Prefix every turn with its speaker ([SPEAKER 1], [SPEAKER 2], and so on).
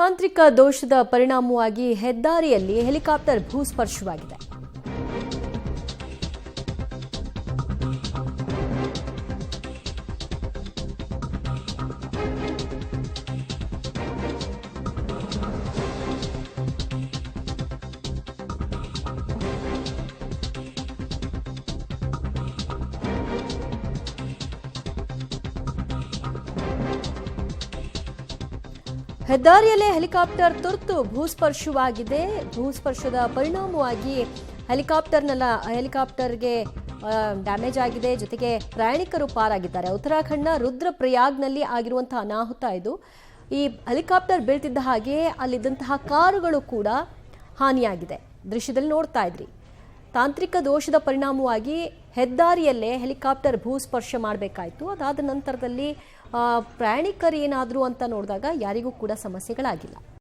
[SPEAKER 1] ತಾಂತ್ರಿಕ ದೋಷದ ಪರಿಣಾಮವಾಗಿ ಹೆದ್ದಾರಿಯಲ್ಲಿ ಹೆಲಿಕಾಪ್ಟರ್ ಭೂಸ್ಪರ್ಶವಾಗಿದೆ. ಹೆದ್ದಾರಿಯಲ್ಲೇ ಹೆಲಿಕಾಪ್ಟರ್ ತುರ್ತು ಭೂಸ್ಪರ್ಶವಾಗಿದೆ. ಭೂಸ್ಪರ್ಶದ ಪರಿಣಾಮವಾಗಿ ಹೆಲಿಕಾಪ್ಟರ್ಗೆ ಡ್ಯಾಮೇಜ್ ಆಗಿದೆ. ಜೊತೆಗೆ ಪ್ರಯಾಣಿಕರು ಪಾರಾಗಿದ್ದಾರೆ. ಉತ್ತರಾಖಂಡ್ನ ರುದ್ರಪ್ರಯಾಗ್ನಲ್ಲಿ ಆಗಿರುವಂತಹ ಅನಾಹುತ ಇದು. ಈ ಹೆಲಿಕಾಪ್ಟರ್ ಬೀಳ್ತಿದ್ದ ಹಾಗೆ ಅಲ್ಲಿದ್ದಂತಹ ಕಾರುಗಳು ಕೂಡ ಹಾನಿಯಾಗಿದೆ. ದೃಶ್ಯದಲ್ಲಿ ನೋಡ್ತಾ ಇದ್ರಿ. ತಾಂತ್ರಿಕ ದೋಷದ ಪರಿಣಾಮವಾಗಿ ಹೆದ್ದಾರಿಯಲ್ಲೇ ಹೆಲಿಕಾಪ್ಟರ್ ಭೂಸ್ಪರ್ಶ ಮಾಡಬೇಕಾಯಿತು. ಅದಾದ ನಂತರದಲ್ಲಿ ಪ್ರಯಾಣಿಕರು ಏನಾದರೂ ಅಂತ ನೋಡಿದಾಗ ಯಾರಿಗೂ ಕೂಡ ಸಮಸ್ಯೆಗಳಾಗಿಲ್ಲ.